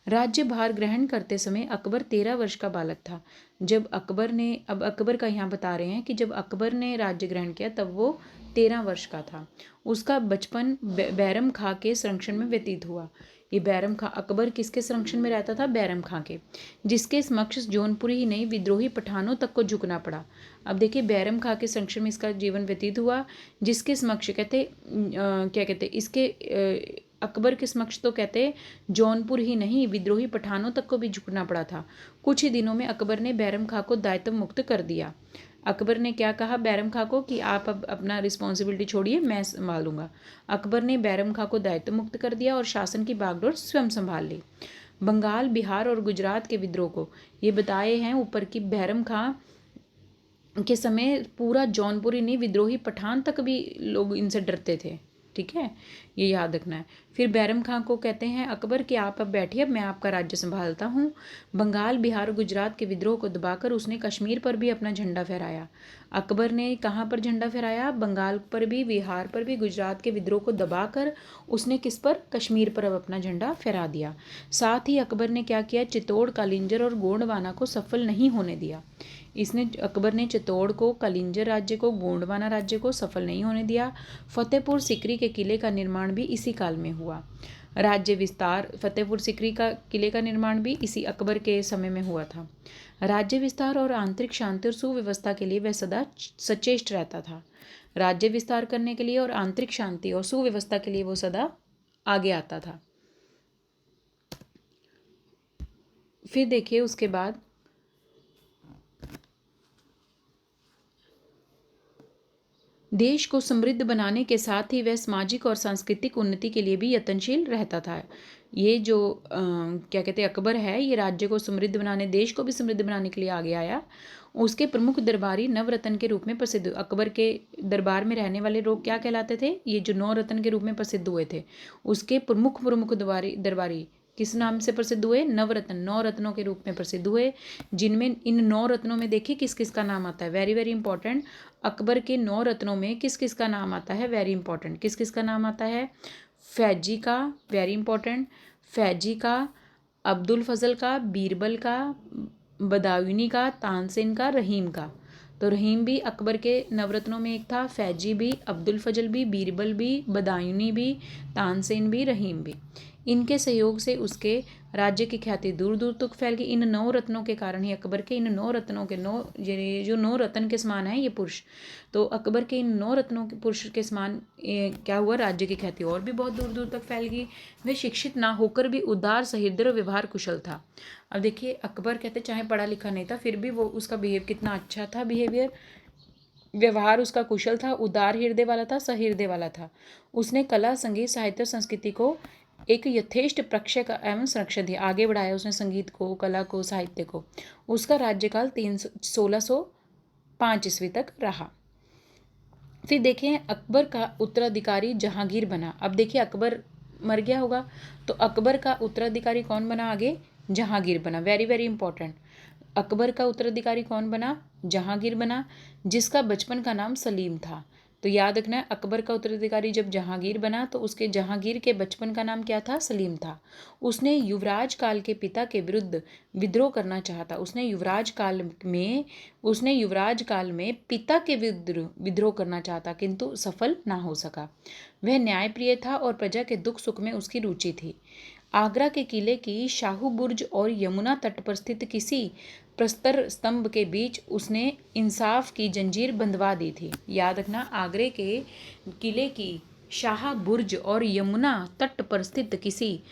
राज्य भार ग्रहण करते समय अकबर 13 वर्ष का बालक था। जब अकबर का यहाँ बता रहे हैं कि जब अकबर ने राज्य ग्रहण किया तब वो 13 वर्ष का था। उसका बचपन बैरम खां के संरक्षण में व्यतीत हुआ। ये बैरम खां, अकबर किसके संरक्षण में रहता था, बैरम खां के, जिसके समक्ष जौनपुरी ही नहीं विद्रोही पठानों तक को झुकना पड़ा। अब देखिए बैरम खां के संरक्षण में इसका जीवन व्यतीत हुआ, जिसके समक्ष कहते क्या कहते इसके अकबर के समक्ष तो कहते जौनपुर ही नहीं विद्रोही पठानों तक को भी झुकना पड़ा था। कुछ ही दिनों में अकबर ने बैरम खां को दायित्व मुक्त कर दिया। अकबर ने क्या कहा बैरम खां को कि आप अब अपना रिस्पॉन्सिबिलिटी छोड़िए, मैं संभालूंगा। अकबर ने बैरम खां को दायित्व मुक्त कर दिया और शासन की बागडोर स्वयं संभाल ली। बंगाल, बिहार और गुजरात के विद्रोह को ये बताए हैं ऊपर कि बैरम खां के समय पूरा जौनपुर ही नहीं विद्रोही पठान तक भी लोग इनसे डरते थे। ठीक है, ये याद रखना है। फिर बैरम खां को कहते हैं अकबर कि आप अब बैठिए, अब मैं आपका राज्य संभालता हूँ। बंगाल, बिहार और गुजरात के विद्रोह को दबाकर उसने कश्मीर पर भी अपना झंडा फहराया। अकबर ने कहाँ पर झंडा फहराया? बंगाल पर भी, बिहार पर भी, गुजरात के विद्रोह को दबाकर उसने किस पर? कश्मीर पर अब अपना झंडा फहरा दिया। साथ ही अकबर ने क्या किया? चित्तौड़, कालिंजर और गोंडवाना को सफल नहीं होने दिया। अकबर ने चित्तौड़ को, कलिंजर राज्य को, गोंडवाना राज्य को सफल नहीं होने दिया। फतेहपुर सिकरी के किले का निर्माण भी इसी काल में हुआ। राज्य विस्तार, फतेहपुर सिकरी का किले का निर्माण भी इसी अकबर के समय में हुआ था। राज्य विस्तार और आंतरिक शांति और सुव्यवस्था के लिए वह सदा सचेष्ट रहता था। राज्य विस्तार करने के लिए और आंतरिक शांति और सुव्यवस्था के लिए वो सदा आगे आता था। फिर देखिए उसके बाद देश को समृद्ध बनाने के साथ ही वह सामाजिक और सांस्कृतिक उन्नति के लिए भी यत्नशील रहता था। ये जो क्या कहते हैं अकबर है, ये राज्य को समृद्ध बनाने, देश को भी समृद्ध बनाने के लिए आगे आया। उसके प्रमुख दरबारी नवरत्न के रूप में प्रसिद्ध, अकबर के दरबार में रहने वाले लोग क्या कहलाते थे? ये जो नवरत्न के रूप में प्रसिद्ध हुए थे, उसके प्रमुख प्रमुख दरबारी किस नाम से प्रसिद्ध हुए? नवरत्न, 9 रत्नों के रूप में प्रसिद्ध हुए। जिनमें इन 9 रत्नों में देखिए किस किस का नाम आता है, वेरी वेरी इंपॉर्टेंट। अकबर के 9 रत्नों में किस किस का नाम आता है? Very important. किस किस का नाम आता है? फैजी का, वेरी इंपॉर्टेंट, फैजी का, अब्दुल फजल का, बीरबल का, बदायूनी का, तानसेन का, रहीम का। तो रहीम भी अकबर के नवरत्नों में एक था, फैजी भी, अब्दुल फजल भी, बीरबल भी, बदायूनी भी, तानसेन भी, रहीम भी। इनके सहयोग से उसके राज्य की ख्याति दूर दूर तक फैल गई। इन 9 रत्नों के कारण ही अकबर के इन 9 रत्नों के ये जो 9 रत्न के समान है ये पुरुष, तो अकबर के इन 9 रत्नों के पुरुष के समान क्या हुआ? राज्य की ख्याति और भी बहुत दूर दूर तक फैल गई। वह शिक्षित ना होकर भी उदार, सहृदय और व्यवहार कुशल था। अब देखिए अकबर कहते चाहे पढ़ा लिखा नहीं था, फिर भी वो उसका बिहेव कितना अच्छा था, बिहेवियर, व्यवहार उसका कुशल था, उदार हृदय वाला था, सहृदय वाला था। उसने कला, संगीत, साहित्य और संस्कृति को एक यथेष्ट प्रक्षय एवं संरक्षण दिया, आगे बढ़ाया उसने संगीत को, कला को, साहित्य को। उसका राज्यकाल 1605 ईस्वी तक रहा। फिर देखें अकबर का उत्तराधिकारी जहांगीर बना। अब देखिए अकबर मर गया होगा, तो अकबर का उत्तराधिकारी कौन बना? आगे जहांगीर बना, वेरी वेरी इंपॉर्टेंट। अकबर का उत्तराधिकारी कौन बना? जहांगीर बना, जिसका बचपन का नाम सलीम था। तो याद रखना है अकबर का उत्तराधिकारी जब जहांगीर बना तो उसके जहांगीर के बचपन का नाम क्या था? सलीम था। उसने युवराज काल के पिता के विरुद्ध विद्रोह करना चाहता। उसने युवराज काल में पिता के विरुद्ध विद्रोह करना चाहता, किंतु सफल ना हो सका। वह न्यायप्रिय था और प्रजा के दुख सुख में उसकी रुचि थी। आगरा के किले की शाहू बुर्ज और यमुना तट पर स्थित किसी प्रस्तर स्तंभ के बीच उसने इंसाफ की जंजीर बंधवा दी थी। याद रखना आगरे के किले की शाह बुर्ज और यमुना तट पर स्थित किसी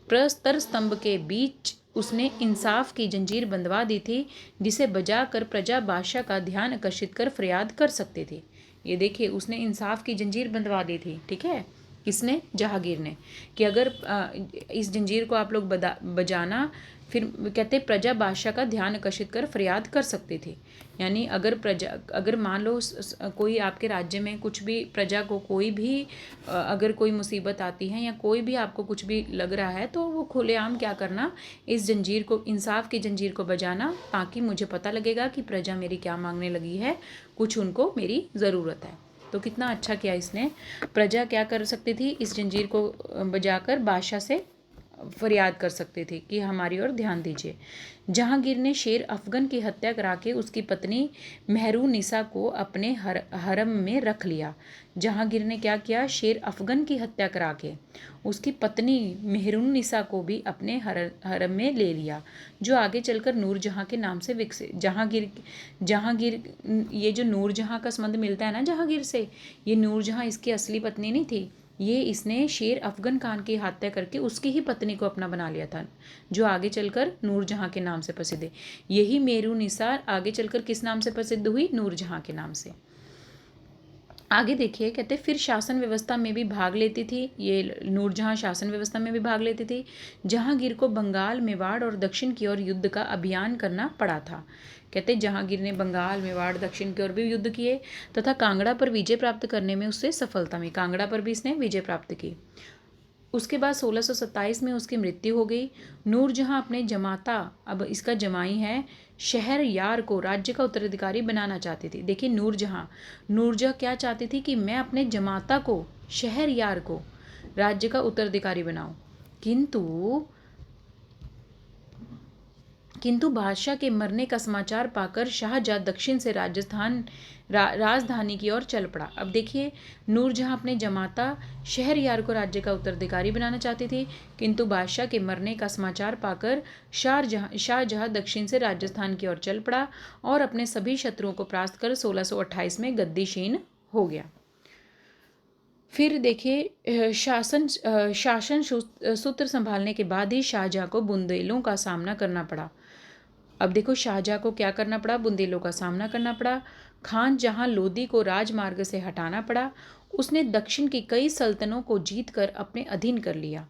प्रस्तर स्तंभ के बीच उसने इंसाफ की जंजीर बंधवा दी थी, जिसे बजाकर प्रजा बादशाह का ध्यान आकर्षित कर फरियाद कर सकते थे। ये देखिए उसने इंसाफ की जंजीर बंधवा दी थी, ठीक है, किसने? जहांगीर ने, कि अगर इस जंजीर को आप लोग बजाना, फिर कहते प्रजा बादशाह का ध्यान आकर्षित कर फरियाद कर सकती थी। यानी अगर मान लो कोई आपके राज्य में कुछ भी प्रजा को कोई भी अगर कोई मुसीबत आती है या कोई भी आपको कुछ भी लग रहा है, तो वो खुलेआम क्या करना, इस जंजीर को, इंसाफ की जंजीर को बजाना, ताकि मुझे पता लगेगा कि प्रजा मेरी क्या मांगने लगी है, कुछ उनको मेरी ज़रूरत है। तो कितना अच्छा किया इसने। प्रजा क्या कर सकती थी? इस जंजीर को बजाकर बादशाह से फरियाद कर सकते थे कि हमारी ओर ध्यान दीजिए। जहांगीर ने शेर अफगन की हत्या करा के उसकी पत्नी मेहरुनिसा को अपने हरम में रख लिया। जहांगीर ने क्या किया? शेर अफगन की हत्या करा के उसकी पत्नी मेहरुनिसा को भी अपने हरम में ले लिया, जो आगे चलकर नूरजहां के नाम से विकसित। जहांगीर ये जो नूरजहां का संबंध मिलता है ना जहांगीर से, ये नूरजहां इसकी असली पत्नी नहीं थी, ये इसने शेर अफगन खान की हत्या करके उसकी ही पत्नी को अपना बना लिया था, जो आगे चलकर नूरजहां के नाम से प्रसिद्ध है। यही मेरू निसार आगे चलकर किस नाम से प्रसिद्ध हुई? नूरजहां के नाम से। आगे देखिए, कहते फिर शासन व्यवस्था में भी भाग लेती थी। ये नूरजहां शासन व्यवस्था में भी भाग लेती थी। जहांगीर को बंगाल, मेवाड़ और दक्षिण की ओर युद्ध का अभियान करना पड़ा था। कहते जहांगीर ने बंगाल, मेवाड़, दक्षिण की ओर भी युद्ध किए तथा कांगड़ा पर विजय प्राप्त करने में उससे सफलता मिली। कांगड़ा पर भी इसने विजय प्राप्त की। उसके बाद 1627 में उसकी मृत्यु हो गई। नूरजहां अपने जमाता, अब इसका जमाई है, शहरयार को राज्य का उत्तराधिकारी बनाना चाहती थी। देखिए नूरजहां क्या चाहती थी कि मैं अपने जमाता को, शहरयार को राज्य का उत्तराधिकारी बनाऊं। किंतु बादशाह के मरने का समाचार पाकर शाहजहां दक्षिण से राजधानी की ओर चल पड़ा। अब देखिए, नूरजहां अपने जमाता शहरयार को राज्य का उत्तराधिकारी बनाना चाहती थी, किंतु बादशाह के मरने का समाचार पाकर शाहजहां दक्षिण से राजस्थान की ओर चल पड़ा और अपने सभी शत्रुओं को परास्त कर 1628 में गद्दीशीन हो गया। फिर देखिए, शासन सूत्र संभालने के बाद ही शाहजहां को बुंदेलों का सामना करना पड़ा। अब देखो, शाहजहां को क्या करना पड़ा? बुंदेलों का सामना करना पड़ा। खान जहां लोदी को राजमार्ग से हटाना पड़ा, उसने दक्षिण की कई सल्तनों को जीतकर अपने अधीन कर लिया।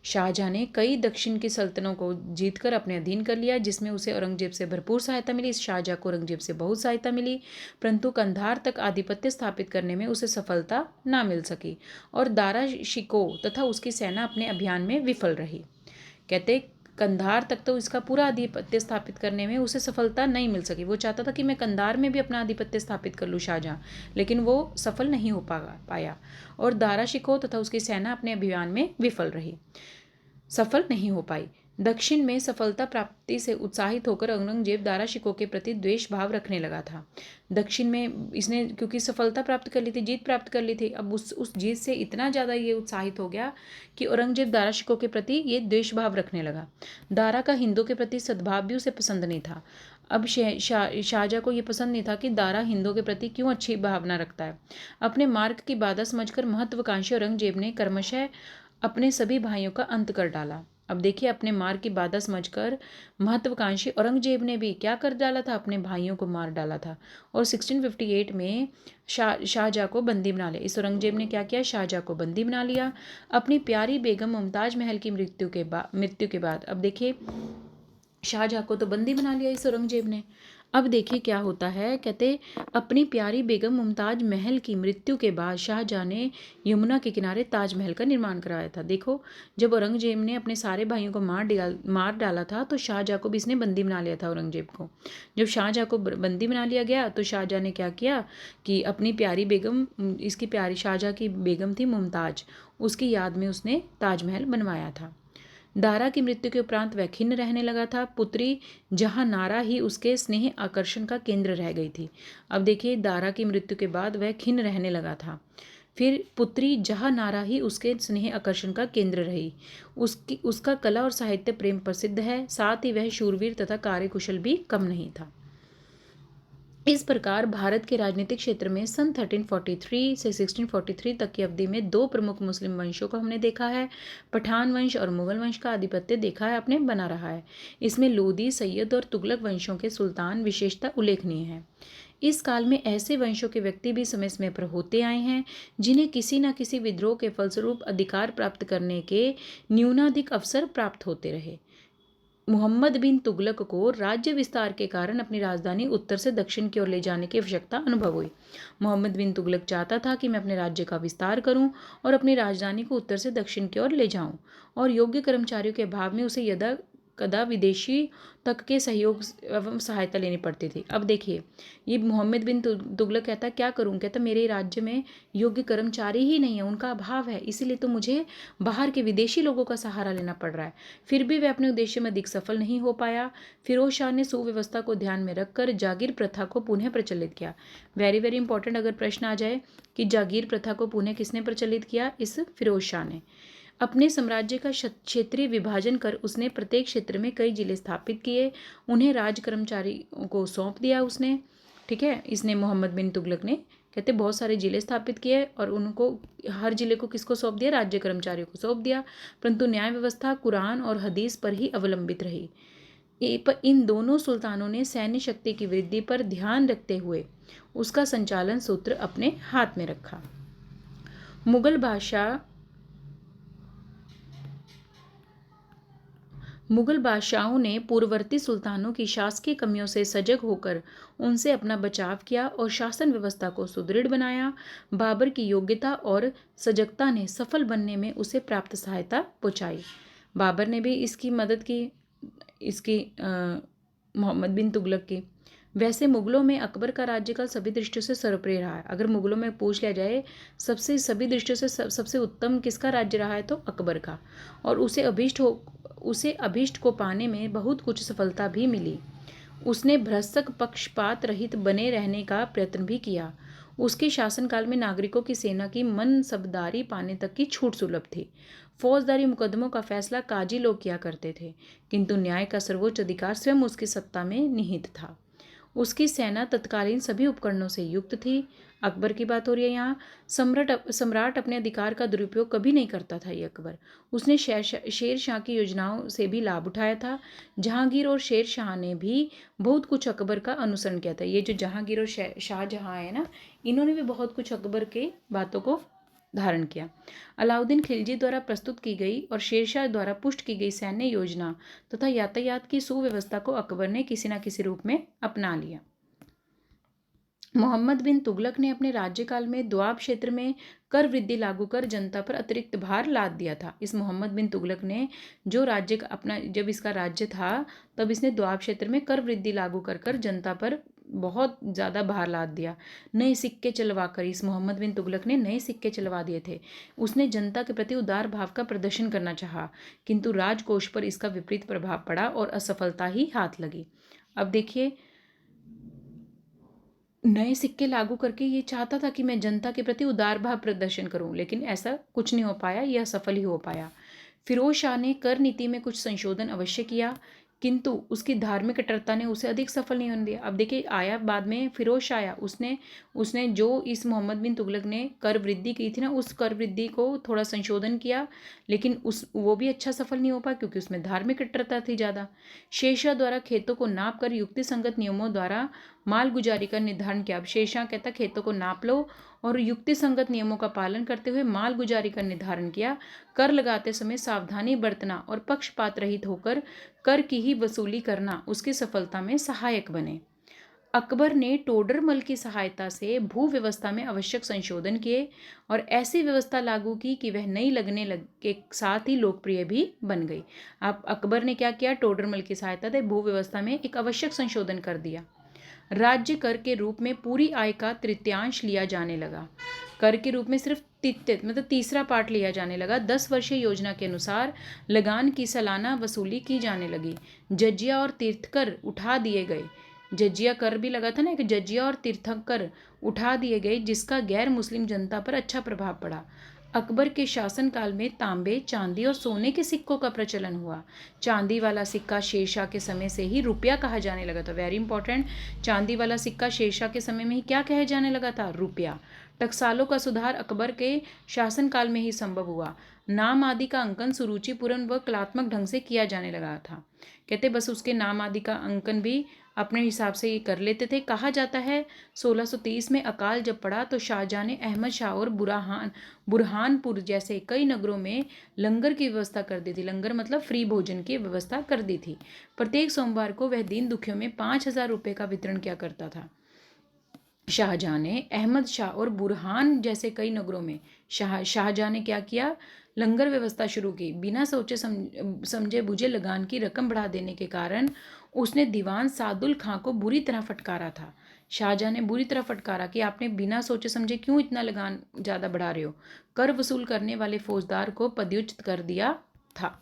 शाहजहां ने कई दक्षिण की सल्तनों को जीतकर अपने अधीन कर लिया, जिसमें उसे औरंगजेब से भरपूर सहायता मिली। शाहजहां को औरंगजेब से बहुत सहायता मिली, परंतु कंधार तक आधिपत्य स्थापित करने में उसे सफलता ना मिल सकी और दारा शिकोह तथा उसकी सेना अपने अभियान में विफल रही। कहते कंधार तक तो इसका पूरा आधिपत्य स्थापित करने में उसे सफलता नहीं मिल सकी। वो चाहता था कि मैं कंधार में भी अपना आधिपत्य स्थापित कर लूँ शाहजहां, लेकिन वो सफल नहीं हो पाया और दारा शिकोह तथा उसकी सेना अपने अभियान में सफल नहीं हो पाई। दक्षिण में सफलता प्राप्ति से उत्साहित होकर औरंगजेब दारा शिकोह के प्रति द्वेष भाव रखने लगा था। दक्षिण में इसने क्योंकि सफलता प्राप्त कर ली थी, जीत प्राप्त कर ली थी, अब उस जीत से इतना ज़्यादा ये उत्साहित हो गया कि औरंगजेब दारा शिकोह के प्रति ये द्वेष भाव रखने लगा। दारा का हिंदुओं के प्रति सद्भाव भी उसे पसंद नहीं था। अब शाहजहां को ये पसंद नहीं था कि दारा हिंदुओं के प्रति क्यों अच्छी भावना रखता है। अपने मार्ग की बाधा समझकर महत्वाकांक्षी औरंगजेब ने क्रमशः अपने सभी भाइयों का अंत कर डाला। अब देखिए, अपने मार की बाधा समझकर महत्वाकांक्षी औरंगजेब ने भी क्या कर डाला था? अपने भाइयों को मार डाला था और 1658 में शाहजहां को बंदी बना लिया। इस औरंगजेब ने क्या किया? शाहजहां को बंदी बना लिया अपनी प्यारी बेगम मुमताज महल की मृत्यु के बाद। अब देखिए, शाहजहां को तो बंदी बना लिया इस औरंगजेब ने। अब देखिए क्या होता है। कहते अपनी प्यारी बेगम मुमताज महल की मृत्यु के बाद शाहजहां ने यमुना के किनारे ताजमहल का निर्माण कराया था। देखो, जब औरंगजेब ने अपने सारे भाइयों को मार डाला था तो शाहजहां को भी इसने बंदी बना लिया था। औरंगजेब को जब शाहजहां को बंदी बना लिया गया तो शाहजहां ने क्या किया कि अपनी प्यारी बेगम, इसकी प्यारी शाहजहां की बेगम थी मुमताज, उसकी याद में उसने ताजमहल बनवाया था। दारा की मृत्यु के उपरांत वह खिन्न रहने लगा था। पुत्री जहां नारा ही उसके स्नेह आकर्षण का केंद्र रह गई थी। अब देखिए, दारा की मृत्यु के बाद वह खिन्न रहने लगा था। फिर पुत्री जहां नारा ही उसके स्नेह आकर्षण का केंद्र रही। उसका कला और साहित्य प्रेम प्रसिद्ध है, साथ ही वह शूरवीर तथा कार्यकुशल भी कम नहीं था। इस प्रकार भारत के राजनीतिक क्षेत्र में सन 1343 से 1643 तक की अवधि में दो प्रमुख मुस्लिम वंशों को हमने देखा है। पठान वंश और मुगल वंश का आधिपत्य देखा है, अपने बना रहा है। इसमें लोदी, सैयद और तुगलक वंशों के सुल्तान विशेषता उल्लेखनीय है। इस काल में ऐसे वंशों के व्यक्ति भी समय समय पर होते आए हैं जिन्हें किसी न किसी विद्रोह के फलस्वरूप अधिकार प्राप्त करने के न्यूनाधिक अवसर प्राप्त होते रहे। मुहम्मद बिन तुगलक को राज्य विस्तार के कारण अपनी राजधानी उत्तर से दक्षिण की ओर ले जाने की आवश्यकता अनुभव हुई। मोहम्मद बिन तुगलक चाहता था कि मैं अपने राज्य का विस्तार करूं और अपनी राजधानी को उत्तर से दक्षिण की ओर ले जाऊं, और योग्य कर्मचारियों के अभाव में उसे यदा कदा विदेशी तक के सहयोग एवं सहायता लेनी पड़ती थी। अब देखिए, ये मोहम्मद बिन तुगलक कहता क्या करूं? कहता मेरे राज्य में योग्य कर्मचारी ही नहीं है, उनका अभाव है, इसीलिए तो मुझे बाहर के विदेशी लोगों का सहारा लेना पड़ रहा है। फिर भी वह अपने उद्देश्य में अधिक सफल नहीं हो पाया। फिरोज शाह ने सुव्यवस्था को ध्यान में रखकर जागीर प्रथा को पुनः प्रचलित किया। वेरी वेरी इंपॉर्टेंट अगर प्रश्न आ जाए कि जागीर प्रथा को पुनः किसने प्रचलित किया? इस फिरोज शाह ने। अपने साम्राज्य का क्षेत्रीय विभाजन कर उसने प्रत्येक क्षेत्र में कई जिले स्थापित किए, उन्हें राज कर्मचारी को सौंप दिया उसने। ठीक है, इसने मोहम्मद बिन तुगलक ने कहते बहुत सारे ज़िले स्थापित किए और उनको हर ज़िले को किसको सौंप दिया, राज्य कर्मचारियों को सौंप दिया, परंतु न्याय व्यवस्था कुरान और हदीस पर ही अवलंबित रही। पर इन दोनों सुल्तानों ने सैन्य शक्ति की वृद्धि पर ध्यान रखते हुए उसका संचालन सूत्र अपने हाथ में रखा। मुगल बादशाहों ने पूर्ववर्ती सुल्तानों की शासकीय कमियों से सजग होकर उनसे अपना बचाव किया और शासन व्यवस्था को सुदृढ़ बनाया। बाबर की योग्यता और सजगता ने सफल बनने में उसे प्राप्त सहायता पहुंचाई। बाबर ने भी इसकी मदद की, इसकी मोहम्मद बिन तुगलक की। वैसे मुगलों में अकबर का राज्यकाल सभी दृष्टियों से सर्वप्रिय रहा है। अगर मुगलों में पूछ लिया जाए सभी दृष्टियों से सबसे उत्तम किसका राज्य रहा है तो अकबर का, और उसे अभीष्ट को पाने में बहुत कुछ सफलता भी मिली। उसने भ्रष्ट पक्षपात रहित बने रहने का प्रयत्न भी किया। उसके शासनकाल में नागरिकों की सेना की मनसबदारी पाने तक की छूट सुलभ थी। फौजदारी मुकदमों का फैसला काजी लोग किया करते थे, किंतु न्याय का सर्वोच्च अधिकार स्वयं उसकी सत्ता में निहित था। उसकी सेना तत्कालीन सभी उपकरणों से युक्त थी। अकबर की बात हो रही है यहाँ। सम्राट अपने अधिकार का दुरुपयोग कभी नहीं करता था। ये अकबर, उसने शेर शाह की योजनाओं से भी लाभ उठाया था। जहांगीर और शेर शाह ने भी बहुत कुछ अकबर का अनुसरण किया था। ये जो जहांगीर और शाहजहां है ना, इन्होंने भी बहुत कुछ अकबर के बातों को धारण किया। अलाउद्दीन खिलजी द्वारा प्रस्तुत की गई और शेरशाह द्वारा पुष्ट की गई सैन्य योजना तथा यातायात की सुव्यवस्था को अकबर ने किसी न किसी रूप में अपना लिया। मोहम्मद बिन तुगलक ने अपने राज्यकाल में दोआब क्षेत्र में कर वृद्धि लागू कर जनता पर अतिरिक्त भार लाद दिया था। इस मोहम्मद बिन तुगलक ने जो राज्य का अपना, जब इसका राज्य था तब इसने दोआब क्षेत्र में कर वृद्धि लागू कर कर जनता पर बहुत ज़्यादा भार लाद दिया। नए सिक्के चलवा कर इस मोहम्मद बिन तुगलक ने नए सिक्के चलवा दिए थे। उसने जनता के प्रति उदार भाव का प्रदर्शन करना चाहा, किंतु राजकोष पर इसका विपरीत प्रभाव पड़ा और असफलता ही हाथ लगी। अब देखिए, नए सिक्के लागू करके ये चाहता था कि मैं जनता के प्रति उदार भाव प्रदर्शन करूं, लेकिन ऐसा कुछ नहीं हो पाया, यह असफल ही हो पाया। फिरोज शाह ने कर नीति में कुछ संशोधन अवश्य किया, किंतु उसकी धार्मिक कट्टरता ने उसे अधिक सफल नहीं होने दिया। अब देखिए, आया बाद में फिरोज शाह आया, उसने जो इस मोहम्मद बिन तुगलक ने कर वृद्धि की थी ना, उस कर वृद्धि को थोड़ा संशोधन किया, लेकिन वो भी अच्छा सफल नहीं हो पाया क्योंकि उसमें धार्मिक कट्टरता थी ज़्यादा। शेरशाह द्वारा खेतों को नाप कर युक्ति संगत नियमों द्वारा माल गुजारी का निर्धारण किया। अब शेरशाह कहता खेतों को नाप लो और युक्ति संगत नियमों का पालन करते हुए माल गुजारी का निर्धारण किया। कर लगाते समय सावधानी बरतना और पक्षपात रहित होकर कर की ही वसूली करना उसकी सफलता में सहायक बने। अकबर ने टोडरमल की सहायता से भू व्यवस्था में आवश्यक संशोधन किए और ऐसी व्यवस्था लागू की कि वह नई लगने के साथ ही लोकप्रिय भी बन गई। अब अकबर ने क्या किया, टोडरमल की सहायता से भू व्यवस्था में एक आवश्यक संशोधन कर दिया। राज्य कर के रूप में पूरी आय का तृतीयांश लिया जाने लगा। कर के रूप में सिर्फ तीसरा पार्ट लिया जाने लगा। 10 वर्षीय योजना के अनुसार लगान की सालाना वसूली की जाने लगी। जजिया और तीर्थकर उठा दिए गए। जजिया कर भी लगा था ना, कि जजिया और तीर्थकर उठा दिए गए, जिसका गैर मुस्लिम जनता पर अच्छा प्रभाव पड़ा। अकबर के शासनकाल में तांबे, चांदी और सोने के सिक्कों का प्रचलन हुआ। चांदी वाला सिक्का शेरशाह के समय से ही रुपया कहा जाने लगा था। वेरी इंपॉर्टेंट, चांदी वाला सिक्का शेरशाह के समय में ही क्या कहा जाने लगा था, रुपया। टकसालों का सुधार अकबर के शासनकाल में ही संभव हुआ। नाम आदि का अंकन सुरुचिपूर्ण व कलात्मक ढंग से किया जाने लगा था। कहते बस उसके नाम आदि का अंकन भी अपने हिसाब से ये कर लेते थे। कहा जाता है 1630 में अकाल जब पड़ा तो शाहजहां ने अहमद शाह और बुरहानपुर जैसे कई नगरों में लंगर की व्यवस्था कर दी थी। लंगर मतलब फ्री भोजन की व्यवस्था कर दी थी। प्रत्येक सोमवार को वह दीन दुखियों में 5,000 रुपये का वितरण किया करता था। शाहजहां ने अहमद शाह और बुरहान जैसे कई नगरों में शाहजहां ने क्या किया, लंगर व्यवस्था शुरू की। बिना सोचे समझे बुझे लगान की रकम बढ़ा देने के कारण उसने दीवान सादुल खां को बुरी तरह फटकारा था। शाहजहां ने बुरी तरह फटकारा कि आपने बिना सोचे समझे क्यों इतना लगान ज़्यादा बढ़ा रहे हो। कर वसूल करने वाले फौजदार को पदच्युत कर दिया था।